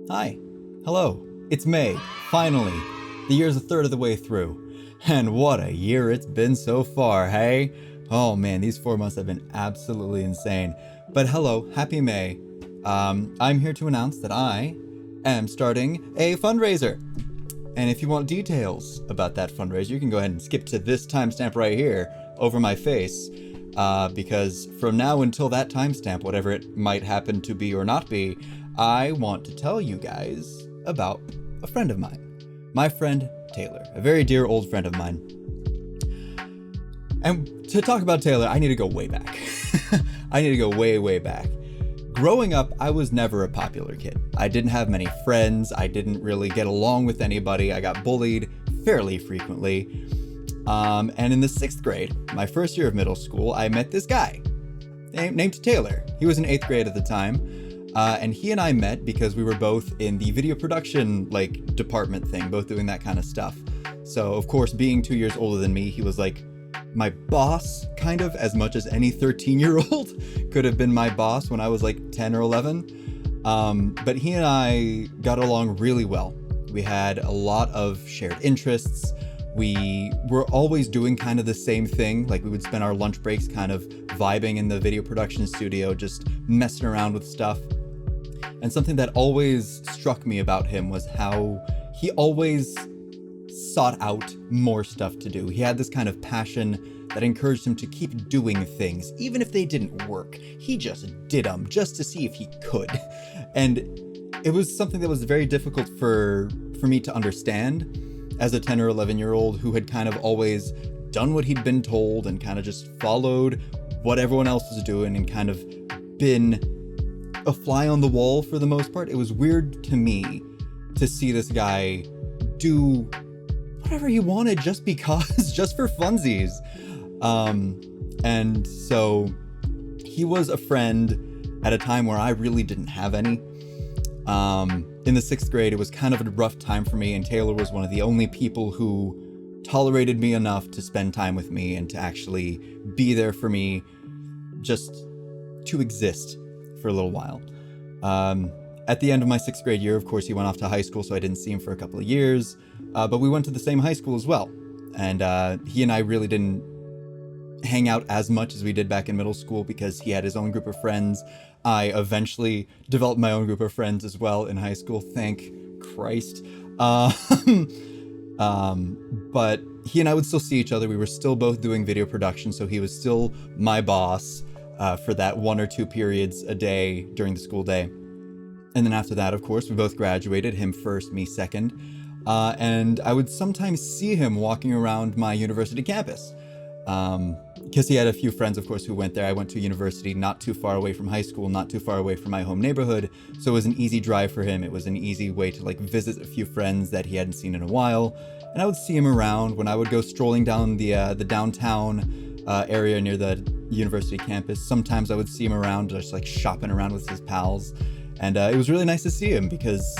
Hi. Hello. It's May. Finally. The year's a third of the way through. And what a year it's been so far, hey? Oh man, these 4 months have been absolutely insane. But hello, happy May. I'm here to announce that I am starting a fundraiser. And if you want details about that fundraiser, you can go ahead and skip to this timestamp right here over my face. Because from now until that timestamp, whatever it might happen to be or not be, I want to tell you guys about a friend of mine. My friend Taylor, a very dear old friend of mine. And to talk about Taylor, I need to go way back. I need to go way, way back. Growing up, I was never a popular kid. I didn't have many friends. I didn't really get along with anybody. I got bullied fairly frequently. And in the 6th grade, my first year of middle school, I met this guy named Taylor. He was in 8th grade at the time. And he and I met because we were both in the video production department thing, both doing that kind of stuff. So of course, being 2 years older than me, he was like my boss, kind of, as much as any 13-year-old could have been my boss when I was like 10 or 11. But he and I got along really well. We had a lot of shared interests. We were always doing kind of the same thing. Like we would spend our lunch breaks kind of vibing in the video production studio, just messing around with stuff. And something that always struck me about him was how he always sought out more stuff to do. He had this kind of passion that encouraged him to keep doing things, even if they didn't work. He just did them just to see if he could. And it was something that was very difficult for me to understand as a 10 or 11-year-old who had kind of always done what he'd been told and kind of just followed what everyone else was doing and kind of been a fly on the wall for the most part. It was weird to me to see this guy do whatever he wanted just because, just for funsies. And so he was a friend at a time where I really didn't have any. In the 6th grade, it was kind of a rough time for me, and Taylor was one of the only people who tolerated me enough to spend time with me and to actually be there for me, just to exist for a little while. At the end of my 6th grade year, of course, he went off to high school, so I didn't see him for a couple of years, but we went to the same high school as well. And he and I really didn't hang out as much as we did back in middle school because he had his own group of friends. I eventually developed my own group of friends as well in high school, thank Christ. But he and I would still see each other. We were still both doing video production, so he was still my boss for that 1 or 2 periods a day during the school day. And then after that, of course, we both graduated, him first, me second. And I would sometimes see him walking around my university campus. Because he had a few friends, of course, who went there. I went to university not too far away from high school, not too far away from my home neighborhood. So it was an easy drive for him. It was an easy way to visit a few friends that he hadn't seen in a while. And I would see him around when I would go strolling down the downtown area near the university campus. Sometimes I would see him around, just shopping around with his pals. And it was really nice to see him because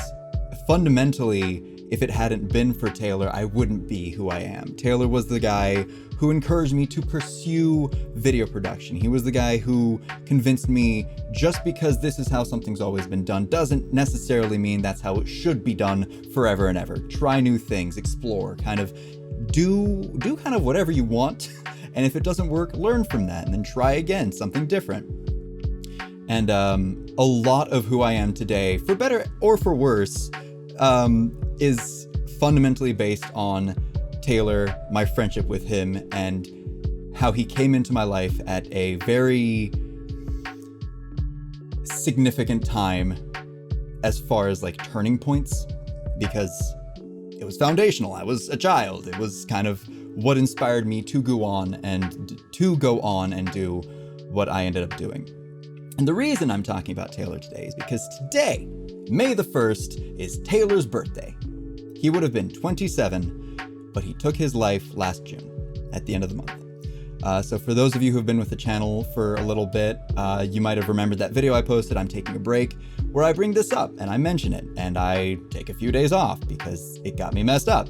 fundamentally, if it hadn't been for Taylor, I wouldn't be who I am. Taylor was the guy who encouraged me to pursue video production. He was the guy who convinced me just because this is how something's always been done doesn't necessarily mean that's how it should be done forever and ever. Try new things, explore, kind of do kind of whatever you want. And if it doesn't work, learn from that and then try again, something different. And a lot of who I am today, for better or for worse, is fundamentally based on Taylor, my friendship with him, and how he came into my life at a very significant time as far as turning points, because it was foundational. I was a child. It was kind of what inspired me to go on and do what I ended up doing. And the reason I'm talking about Taylor today is because today, May the 1st, is Taylor's birthday. He would have been 27, but he took his life last June, at the end of the month. So for those of you who have been with the channel for a little bit, you might have remembered that video I posted, I'm taking a break, where I bring this up and I mention it, and I take a few days off because it got me messed up.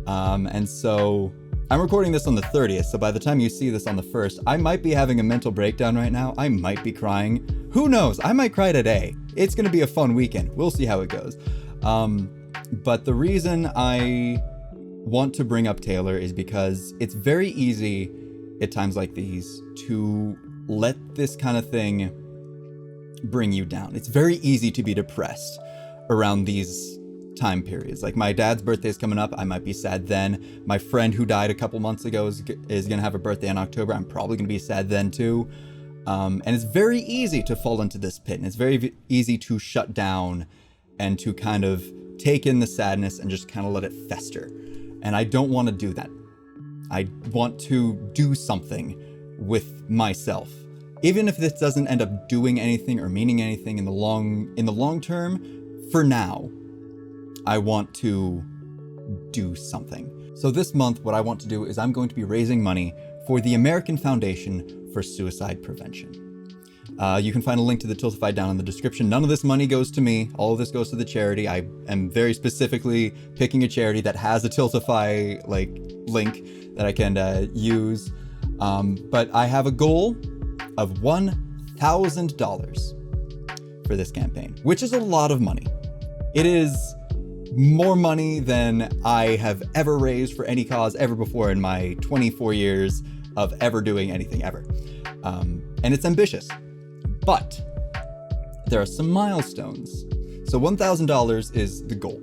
And so I'm recording this on the 30th, so by the time you see this on the 1st, I might be having a mental breakdown right now. I might be crying. Who knows? I might cry today. It's going to be a fun weekend. We'll see how it goes. But the reason I want to bring up Taylor is because it's very easy at times like these to let this kind of thing bring you down. It's very easy to be depressed around these time periods. Like my dad's birthday is coming up. I might be sad then. My friend who died a couple months ago is going to have a birthday in October. I'm probably going to be sad then too. And it's very easy to fall into this pit, and it's very easy to shut down and to kind of take in the sadness and just kind of let it fester. And I don't want to do that. I want to do something with myself. Even if this doesn't end up doing anything or meaning anything in the long term, for now, I want to do something. So this month, what I want to do is I'm going to be raising money for the American Foundation for Suicide Prevention. You can find a link to the Tiltify down in the description. None of this money goes to me. All of this goes to the charity. I am very specifically picking a charity that has a Tiltify link that I can use. But I have a goal of $1,000 for this campaign, which is a lot of money. It is more money than I have ever raised for any cause ever before in my 24 years of ever doing anything ever. And it's ambitious, but there are some milestones. So $1,000 is the goal.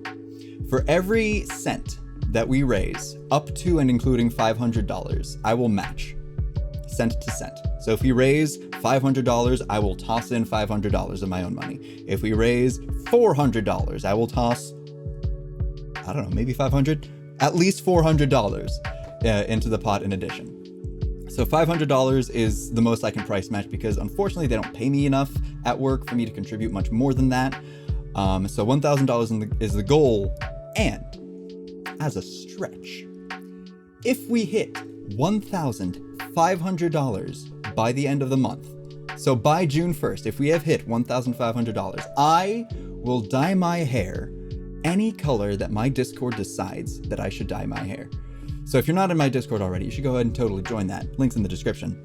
For every cent that we raise, up to and including $500, I will match cent to cent. So if we raise $500, I will toss in $500 of my own money. If we raise $400, I will toss, I don't know, maybe 500, at least $400 into the pot in addition. So $500 is the most I can price match because unfortunately they don't pay me enough at work for me to contribute much more than that. So $1,000 is the goal. And as a stretch, if we hit $1,500 by the end of the month, so by June 1st, if we have hit $1,500, I will dye my hair any color that my Discord decides that I should dye my hair. So if you're not in my Discord already, you should go ahead and totally join that. Link's in the description.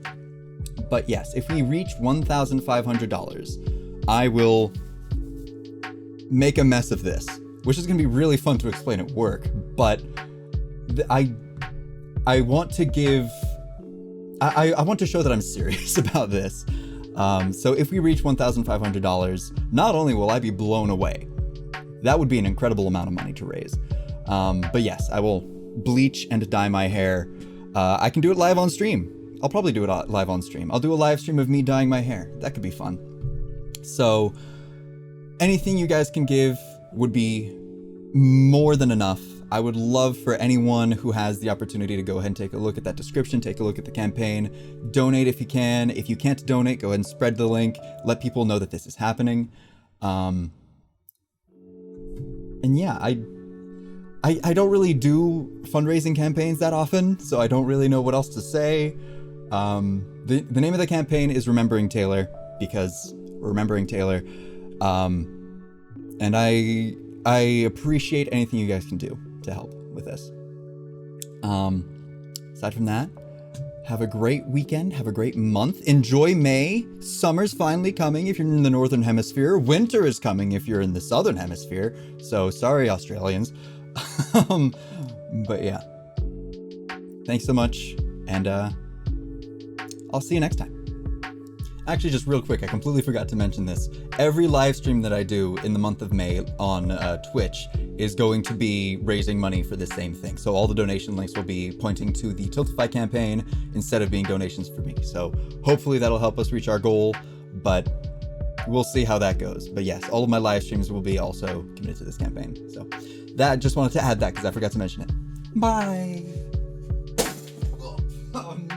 But yes, if we reach $1,500, I will make a mess of this, which is going to be really fun to explain at work. But I want to give, I want to show that I'm serious about this. So if we reach $1,500, not only will I be blown away, that would be an incredible amount of money to raise. But yes, I will bleach and dye my hair. I can do it live on stream. I'll probably do it live on stream. I'll do a live stream of me dyeing my hair. That could be fun. So anything you guys can give would be more than enough. I would love for anyone who has the opportunity to go ahead and take a look at that description, take a look at the campaign, donate if you can. If you can't donate, go ahead and spread the link. Let people know that this is happening. And yeah, I don't really do fundraising campaigns that often, so I don't really know what else to say. The name of the campaign is Remembering Taylor, because we're remembering Taylor. And I appreciate anything you guys can do to help with this. Aside from that, have a great weekend, have a great month. Enjoy May. Summer's finally coming if you're in the Northern Hemisphere. Winter is coming if you're in the Southern Hemisphere. So sorry, Australians. But yeah, thanks so much, and I'll see you next time. Actually, just real quick, I completely forgot to mention this. Every live stream that I do in the month of May on Twitch is going to be raising money for the same thing. So all the donation links will be pointing to the Tiltify campaign instead of being donations for me. So hopefully that'll help us reach our goal, but we'll see how that goes. But yes, all of my live streams will be also committed to this campaign. So that, just wanted to add that because I forgot to mention it. Bye. Oh, no.